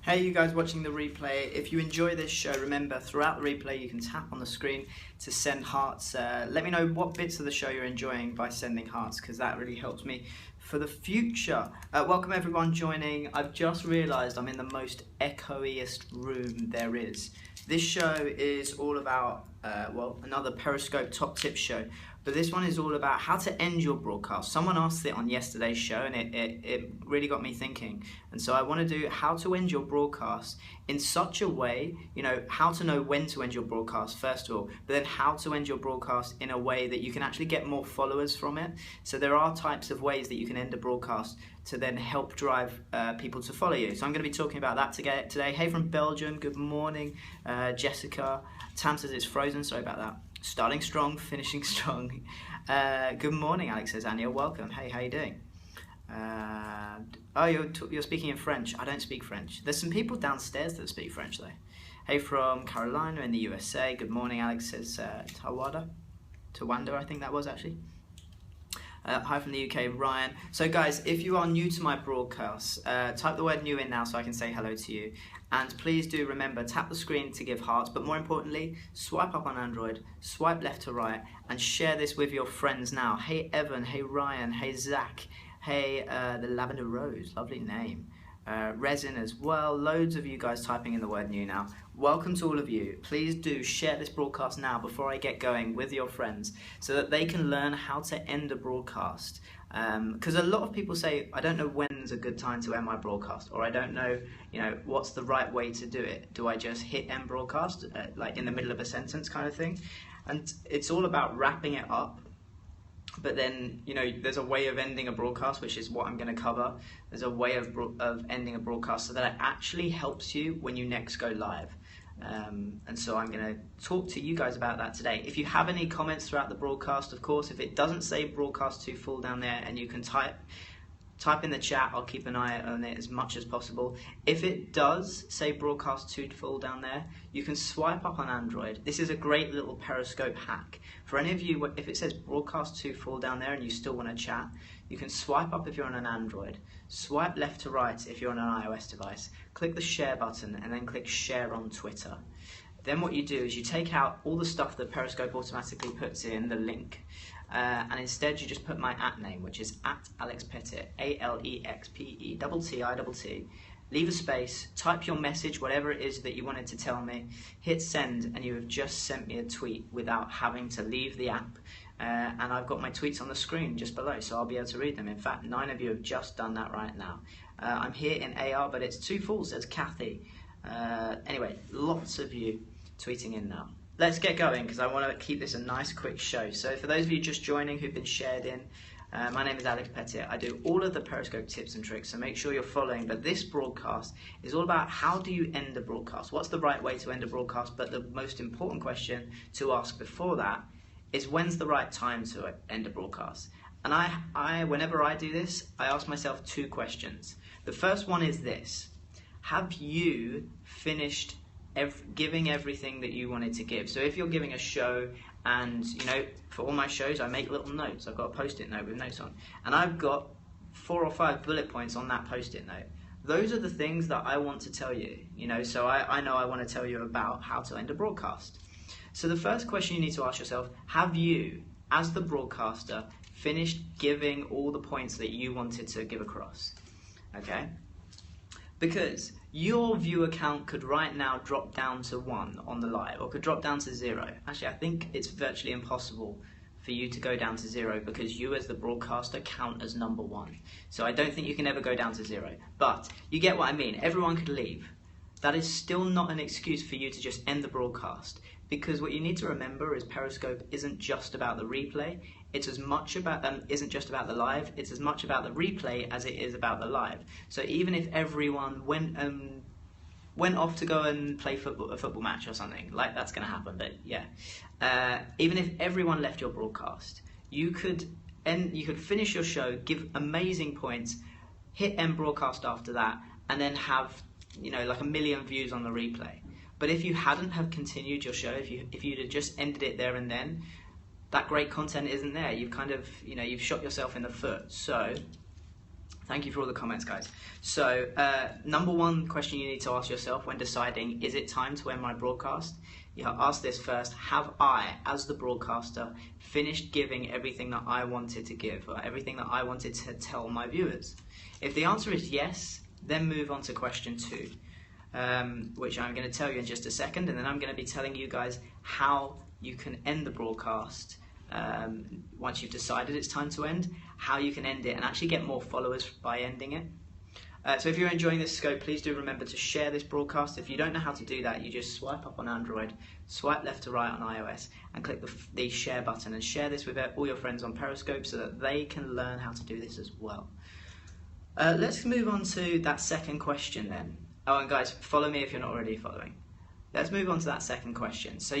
Hey you guys watching the replay, if you enjoy this show, remember throughout the replay you can tap on the screen to send hearts. Let me know what bits of the show you're enjoying by sending hearts, because that really helps me for the future. Welcome everyone joining. I've just realised I'm in the most echoiest room there is. This show is all about, another Periscope top tip show, but this one is all about how to end your broadcast. Someone asked it on yesterday's show and it really got me thinking. And so I want to do how to end your broadcast in such a way, how to know when to end your broadcast first of all, but then how to end your broadcast in a way that you can actually get more followers from it. So there are types of ways that you can end a broadcast to then help drive people to follow you. So I'm going to be talking about that today. Hey from Belgium, good morning. Jessica, Tam says it's frozen, sorry about that. Starting strong, finishing strong. Good morning, Alex says, Anya, welcome. Hey, how you doing? You're speaking in French. I don't speak French. There's some people downstairs that speak French though. Hey from Carolina in the USA. Good morning, Alex says, Tawanda, I think that was actually. Hi from the UK, Ryan. So guys, if you are new to my broadcast, type the word new in now so I can say hello to you. And please do remember, tap the screen to give hearts, but more importantly, swipe up on Android, swipe left to right, and share this with your friends now. Hey Evan, hey Ryan, hey Zach, hey the Lavender Rose, lovely name. Resin as well, loads of you guys typing in the word new now. Welcome to all of you. Please do share this broadcast now before I get going with your friends so that they can learn how to end a broadcast. Because a lot of people say, I don't know when's a good time to end my broadcast, or I don't know, what's the right way to do it. Do I just hit end broadcast, like in the middle of a sentence kind of thing? And it's all about wrapping it up. But then, there's a way of ending a broadcast, which is what I'm going to cover. There's a way of ending a broadcast so that it actually helps you when you next go live. And so I'm going to talk to you guys about that today. If you have any comments throughout the broadcast, of course, if it doesn't say broadcast to full down there and you can type in the chat, I'll keep an eye on it as much as possible. If it does say broadcast to full down there, you can swipe up on Android. This is a great little Periscope hack. For any of you, if it says broadcast to full down there and you still want to chat, you can swipe up if you're on an Android, swipe left to right if you're on an iOS device, click the share button and then click share on Twitter. Then what you do is you take out all the stuff that Periscope automatically puts in the link, and instead you just put my @name, which is @Alex Pettitt, ALEXPETTITT. Leave a space, type your message, whatever it is that you wanted to tell me, hit send, and you have just sent me a tweet without having to leave the app. And I've got my tweets on the screen just below, so I'll be able to read them. In fact, 9 of you have just done that right now. I'm here in AR, but it's 2 full, says Kathy. Anyway, lots of you tweeting in now. Let's get going, because I want to keep this a nice quick show. So for those of you just joining who've been shared in, my name is Alex Pettitt. I do all of the Periscope tips and tricks, so make sure you're following. But this broadcast is all about how do you end a broadcast? What's the right way to end a broadcast? But the most important question to ask before that is, when's the right time to end a broadcast? And I whenever I do this, I ask myself 2 questions. The first one is this: have you finished giving everything that you wanted to give? So if you're giving a show, and for all my shows I make little notes. I've got a post-it note with notes on, and I've got 4 or 5 bullet points on that post-it note. Those are the things that I want to tell you, so I know I want to tell you about how to end a broadcast. So the first question you need to ask yourself: have you, as the broadcaster, finished giving all the points that you wanted to give across? Okay? Because your viewer count could right now drop down to 1 on the live, or could drop down to 0. Actually, I think it's virtually impossible for you to go down to 0, because you as the broadcaster count as number 1. So I don't think you can ever go down to 0. But you get what I mean. Everyone could leave. That is still not an excuse for you to just end the broadcast, because what you need to remember is Periscope isn't just about the replay. It's as much about isn't just about the live. It's as much about the replay as it is about the live. So even if everyone went off to go and play a football match or something, like that's going to happen, but yeah, even if everyone left your broadcast, you could finish your show, give amazing points, hit end broadcast after that, and then have like 1 million views on the replay. But if you hadn't have continued your show, if you'd have just ended it there and then, that great content isn't there. You've kind of, you've shot yourself in the foot. So Thank you for all the comments, guys. So, number one question you need to ask yourself when deciding, is it time to end my broadcast? You ask this first: have I, as the broadcaster, finished giving everything that I wanted to give, or everything that I wanted to tell my viewers? If the answer is yes, then move on to question 2, which I'm going to tell you in just a second, and then I'm going to be telling you guys how you can end the broadcast. Once you've decided it's time to end, how you can end it and actually get more followers by ending it. So if you're enjoying this scope, please do remember to share this broadcast. If you don't know how to do that, you just swipe up on Android, swipe left to right on iOS, and click the share button, and share this with all your friends on Periscope so that they can learn how to do this as well. Let's move on to that second question then. Oh, and guys, follow me if you're not already following. Let's move on to that second question. So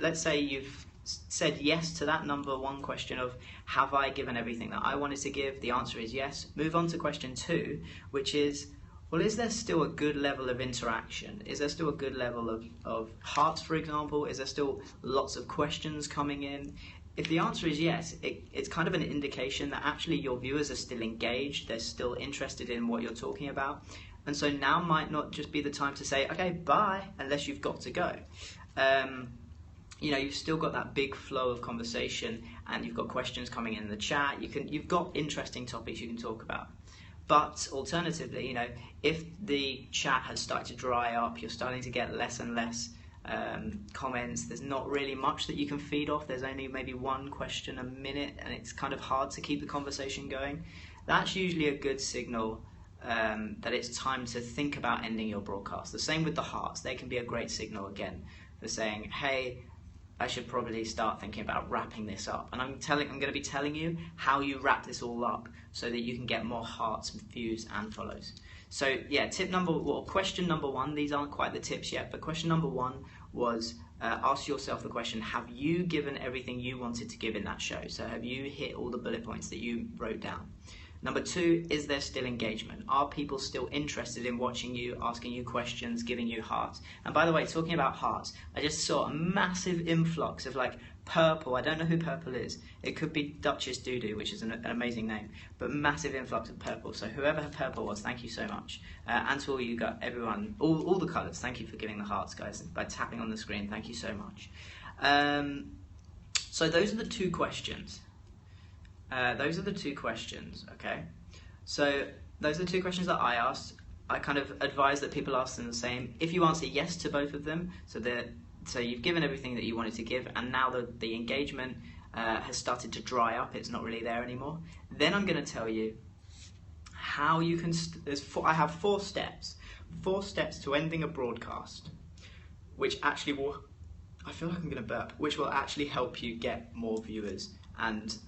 let's say you've said yes to that number one question of, have I given everything that I wanted to give? The answer is yes. Move on to question 2, which is, well, is there still a good level of interaction? Is there still a good level of hearts, for example? Is there still lots of questions coming in? If the answer is yes, it's kind of an indication that actually your viewers are still engaged, they're still interested in what you're talking about. And so now might not just be the time to say, okay, bye, unless you've got to go. You've still got that big flow of conversation, and you've got questions coming in the chat. You've got interesting topics you can talk about. But alternatively, if the chat has started to dry up, you're starting to get less and less comments, there's not really much that you can feed off, there's only maybe one question a minute, and it's kind of hard to keep the conversation going, that's usually a good signal that it's time to think about ending your broadcast. The same with the hearts. They can be a great signal again for saying, hey, I should probably start thinking about wrapping this up. And I'm going to be telling you how you wrap this all up so that you can get more hearts, views, and follows. So yeah, question number 1, these aren't quite the tips yet, but question number 1 was ask yourself the question, have you given everything you wanted to give in that show? So have you hit all the bullet points that you wrote down? Number 2, is there still engagement? Are people still interested in watching you, asking you questions, giving you hearts? And by the way, talking about hearts, I just saw a massive influx of purple. I don't know who purple is. It could be Duchess Doodoo, which is an amazing name, but massive influx of purple. So whoever purple was, thank you so much. And to all you got, everyone, all the colours, thank you for giving the hearts, guys. By tapping on the screen, thank you so much. So those are the 2 questions. Okay? So those are the 2 questions that I asked. I kind of advise that people ask them the same. If you answer yes to both of them, so you've given everything that you wanted to give, and now the engagement has started to dry up, it's not really there anymore, then I'm going to tell you how you can, I have 4 steps to ending a broadcast, which actually will, I feel like I'm going to burp, which will actually help you get more viewers and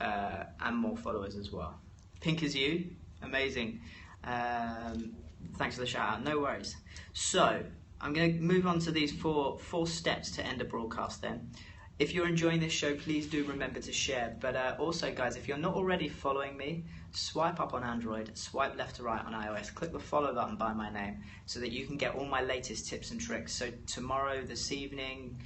more followers as well. Pink is you, amazing. Thanks for the shout out, no worries. So I'm going to move on to these four steps to end a broadcast then. If you're enjoying this show, please do remember to share. But also, guys, if you're not already following me, swipe up on Android, swipe left to right on iOS, click the follow button by my name so that you can get all my latest tips and tricks. So tomorrow, this evening,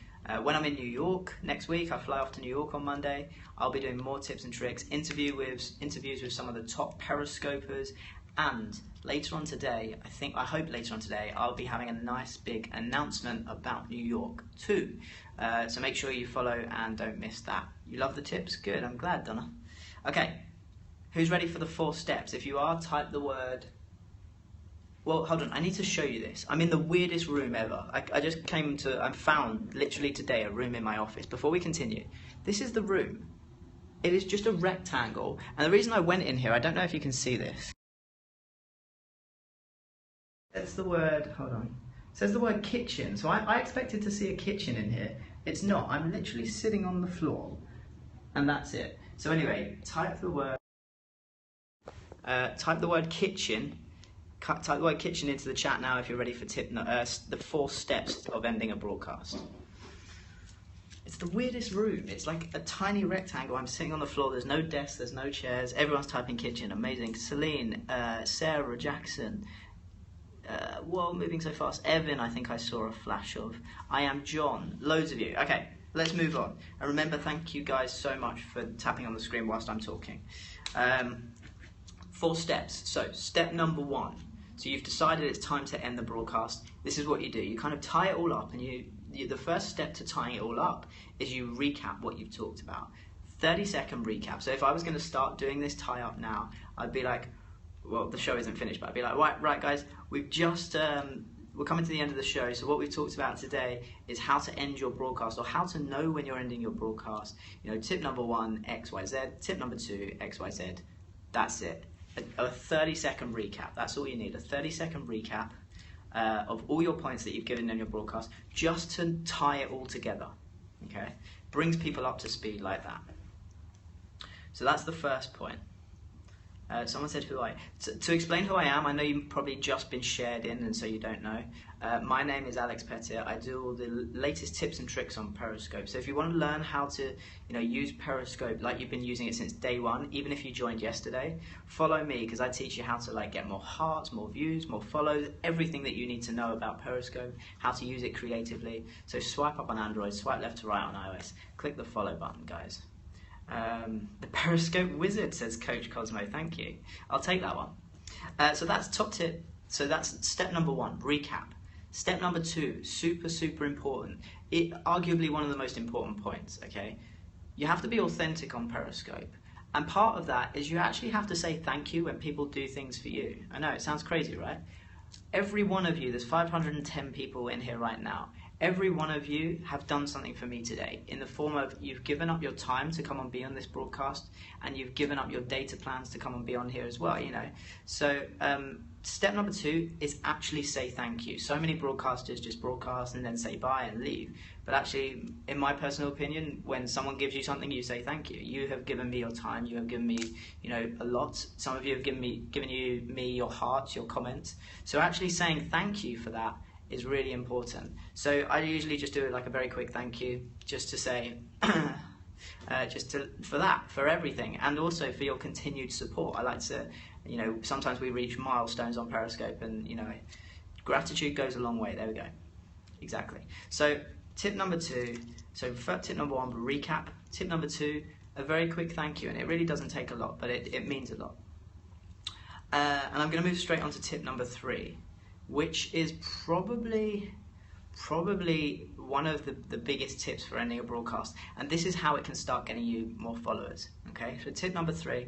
when I'm in New York next week, I fly off to New York on Monday, I'll be doing more tips and tricks, interviews with some of the top Periscopers, and later on today, I hope later on today, I'll be having a nice big announcement about New York too. So make sure you follow and don't miss that. You love the tips? Good, I'm glad, Donna. Okay, who's ready for the 4 steps? If you are, type the word. Well, hold on, I need to show you this. I'm in the weirdest room ever. I found literally today a room in my office. Before we continue, this is the room. It is just a rectangle. And the reason I went in here, I don't know if you can see this. That's the word, hold on. It says the word kitchen. So I expected to see a kitchen in here. It's not, I'm literally sitting on the floor. And that's it. So anyway, type the word kitchen. Type the word kitchen into the chat now if you're ready for the 4 steps of ending a broadcast. It's the weirdest room. It's like a tiny rectangle. I'm sitting on the floor. There's no desk. There's no chairs. Everyone's typing kitchen. Amazing. Celine, Sarah, Jackson. Whoa, moving so fast. Evan, I think I saw a flash of. I am John. Loads of you. Okay, let's move on. And remember, thank you guys so much for tapping on the screen whilst I'm talking. 4 steps. So step number 1. So you've decided it's time to end the broadcast. This is what you do. You kind of tie it all up, and the first step to tying it all up is you recap what you've talked about. 30-second recap. So if I was going to start doing this tie up now, I'd be like, well, the show isn't finished, but I'd be like, right guys, we've just, we're coming to the end of the show. So what we've talked about today is how to end your broadcast, or how to know when you're ending your broadcast. You know, tip number 1, X, Y, Z. Tip number 2, X, Y, Z. That's it. A 30-second recap. That's all you need. A 30-second recap of all your points that you've given in your broadcast, just to tie it all together. Okay? Brings people up to speed like that. So that's the first point. Someone said who I am. To explain who I am, I know you've probably just been shared in, and so you don't know. My name is Alex Pettitt. I do all the latest tips and tricks on Periscope. So if you want to learn how to, use Periscope like you've been using it since day 1, even if you joined yesterday, follow me, because I teach you how to get more hearts, more views, more follows, everything that you need to know about Periscope, how to use it creatively. So swipe up on Android, swipe left to right on iOS. Click the follow button, guys. The Periscope wizard, says Coach Cosmo. Thank you. I'll take that one. So that's top tip. So that's step number 1, recap. Step number 2, super important. Arguably one of the most important points. Okay, you have to be authentic on Periscope, and part of that is you actually have to say thank you when people do things for you. I know it sounds crazy, right? Every one of you, there's 510 people in here right now. Every one of you have done something for me today, in the form of you've given up your time to come and be on this broadcast, and you've given up your data plans to come and be on here as well, So step number 2 is actually say thank you. So many broadcasters just broadcast and then say bye and leave. But actually, in my personal opinion, when someone gives you something, you say thank you. You have given me your time, you have given me, a lot. Some of you have given me your hearts, your comments. So actually saying thank you for that is really important. So I usually just do a very quick thank you, just to say, for everything, and also for your continued support. I like to, sometimes we reach milestones on Periscope, and gratitude goes a long way. There we go. Exactly. So tip number 2. So tip number 1, recap. Tip number 2, a very quick thank you, and it really doesn't take a lot, but it means a lot. And I'm going to move straight on to tip number 3. Which is probably one of the biggest tips for ending a broadcast, and this is how it can start getting you more followers. Okay, so tip number 3,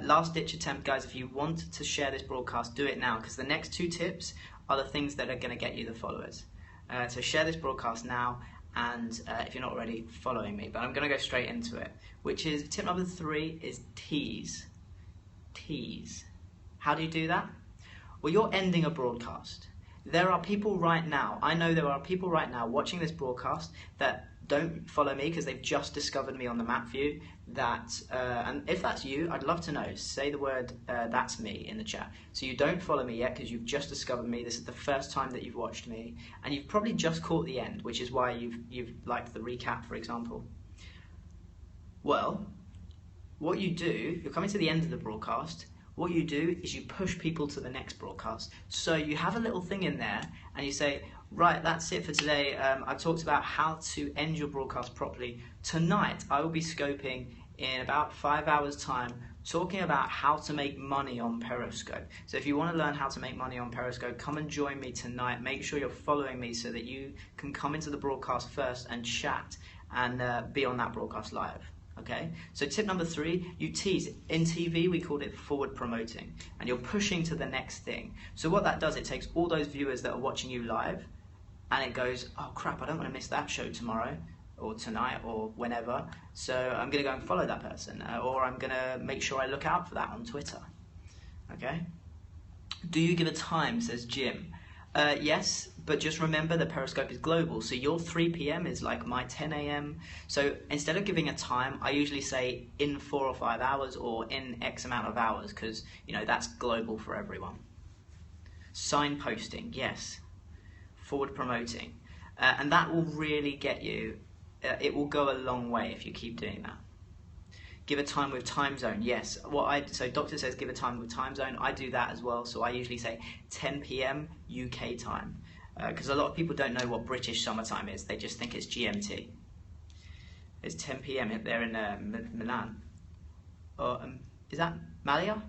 last ditch attempt, guys. If you want to share this broadcast, do it now, because the next 2 tips are the things that are going to get you the followers. So share this broadcast now, and if you're not already following me, but I'm going to go straight into it, which is tip number 3 is tease. Tease. How do you do that? Well, you're ending a broadcast. There are people right now, I know there are people right now watching this broadcast that don't follow me because they've just discovered me on the map view. And if that's you, I'd love to know. Say the word that's me in the chat. So you don't follow me yet because you've just discovered me. This is the first time that you've watched me, and you've probably just caught the end, which is why you've liked the recap, for example. Well, what you do, you're coming to the end of the broadcast. What you do is you push people to the next broadcast. So you have a little thing in there, and you say, right, that's it for today. I've talked about how to end your broadcast properly. Tonight, I will be scoping in about 5 hours' time, talking about how to make money on Periscope. So if you want to learn how to make money on Periscope, come and join me tonight. Make sure you're following me so that you can come into the broadcast first and chat and be on that broadcast live. Okay, so tip number 3, you tease. In TV, we called it forward promoting, and you're pushing to the next thing. So what that does, it takes all those viewers that are watching you live, and it goes, oh crap, I don't want to miss that show tomorrow, or tonight, or whenever, so I'm going to go and follow that person, or I'm going to make sure I look out for that on Twitter. Okay? Do you give a time, says Jim. Yes, but just remember the Periscope is global, so your 3 p.m. is like my 10 a.m. So instead of giving a time, I usually say in 4 or 5 hours or in X amount of hours, because that's global for everyone. Signposting, yes. Forward promoting, and that will really get you. It will go a long way if you keep doing that. Give a time with time zone, yes. So doctor says give a time with time zone. I do that as well. So I usually say 10 p.m. UK time, because a lot of people don't know what British summertime is. They just think it's GMT. It's 10 p.m. there in Milan. Or is that Malia?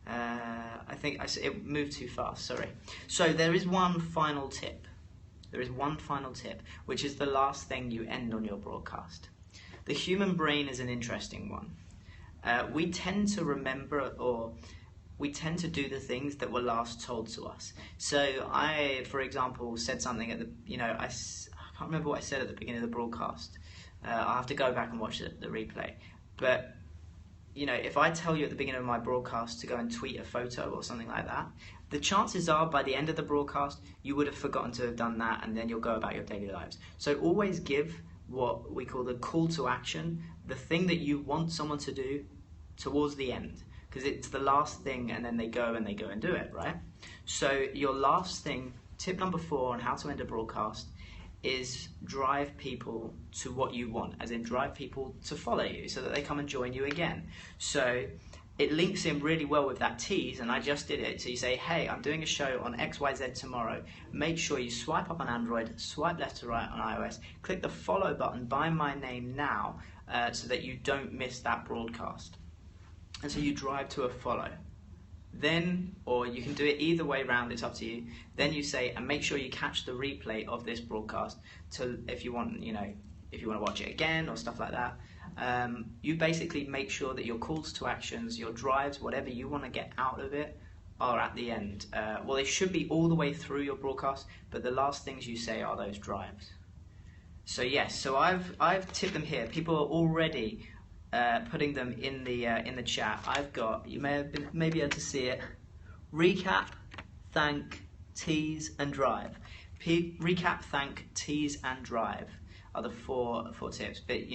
I think it moved too fast, sorry. So there is one final tip. There is one final tip, which is the last thing you end on your broadcast. The human brain is an interesting one. We tend to remember, or we tend to do the things that were last told to us. So I, for example, said something at the, I can't remember what I said at the beginning of the broadcast. I'll have to go back and watch the replay. But if I tell you at the beginning of my broadcast to go and tweet a photo or something like that, the chances are by the end of the broadcast, you would have forgotten to have done that, and then you'll go about your daily lives. So always give what we call the call to action, the thing that you want someone to do towards the end, because it's the last thing, and then they go and do it, right? So your last thing, tip number 4 on how to end a broadcast, is drive people to what you want, as in drive people to follow you so that they come and join you again. So it links in really well with that tease, and I just did it. So you say, hey, I'm doing a show on XYZ tomorrow. Make sure you swipe up on Android, swipe left to right on iOS, click the follow button by my name now, so that you don't miss that broadcast. And so you drive to a follow. Then, or you can do it either way round, it's up to you. Then you say, and make sure you catch the replay of this broadcast to, if you want to watch it again or stuff like that. You basically make sure that your calls to actions, your drives, whatever you want to get out of it, are at the end. Well, they should be all the way through your broadcast, but the last things you say are those drives. So yes, so I've tipped them here. People are already putting them in the chat. I've got, you may be able to see it, recap, thank, tease, and drive. Recap, thank, tease, and drive are the four tips. But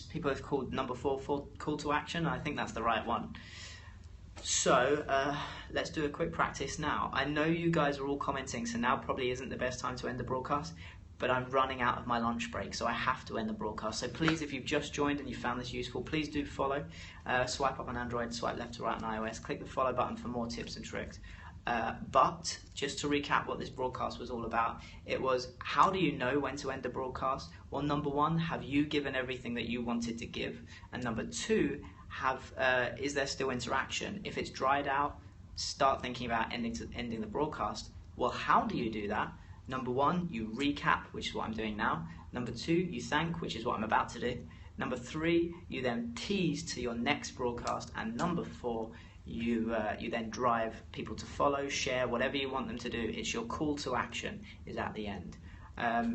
people have called number 4 for call to action. I think that's the right one. So let's do a quick practice now. I know you guys are all commenting, so now probably isn't the best time to end the broadcast, but I'm running out of my lunch break, so I have to end the broadcast. So please, if you've just joined and you found this useful, please do follow. Swipe up on Android, swipe left to right on iOS, click the follow button for more tips and tricks. But just to recap what this broadcast was all about, it was, how do you know when to end the broadcast? Well, number 1, have you given everything that you wanted to give? And number 2, is there still interaction? If it's dried out, start thinking about ending the broadcast. Well, how do you do that? Number 1, you recap, which is what I'm doing now. Number 2, you thank, which is what I'm about to do. Number 3, you then tease to your next broadcast. And number 4, you then drive people to follow, share, whatever you want them to do. It's your call to action is at the end.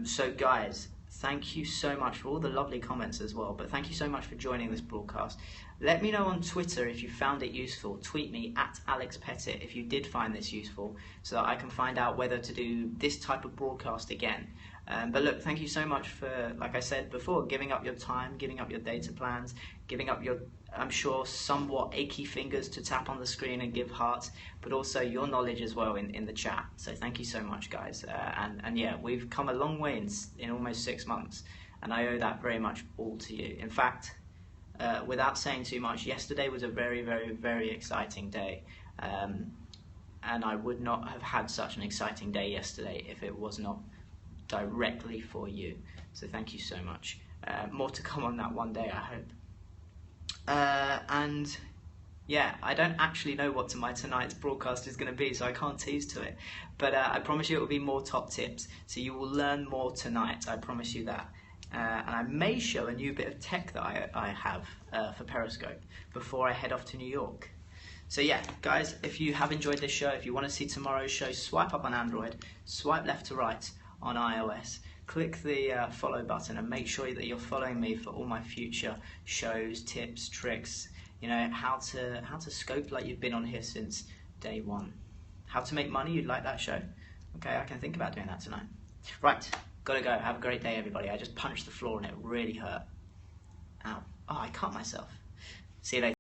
So guys, thank you so much for all the lovely comments as well, but thank you so much for joining this broadcast. Let me know on Twitter if you found it useful. Tweet me at Alex Pettitt if you did find this useful, so that I can find out whether to do this type of broadcast again. But look, thank you so much for, like I said before, giving up your time, giving up your data plans, giving up your, I'm sure, somewhat achy fingers to tap on the screen and give hearts, but also your knowledge as well in the chat. So thank you so much, guys. And yeah, we've come a long way in almost 6 months, and I owe that very much all to you. In fact, without saying too much, yesterday was a very, very, very exciting day. And I would not have had such an exciting day yesterday if it was not directly for you. So thank you so much. More to come on that one day, I hope. And yeah, I don't actually know what tonight's broadcast is going to be, so I can't tease to it. But I promise you it will be more top tips, so you will learn more tonight, I promise you that. And I may show a new bit of tech that I have for Periscope before I head off to New York. So yeah, guys, if you have enjoyed this show, if you want to see tomorrow's show, swipe up on Android, swipe left to right on iOS, click the follow button, and make sure that you're following me for all my future shows, tips, tricks, how to scope like you've been on here since day 1. How to make money, you'd like that show? Okay, I can think about doing that tonight. Right, gotta go. Have a great day, everybody. I just punched the floor and it really hurt. Ow. Oh, I cut myself. See you later.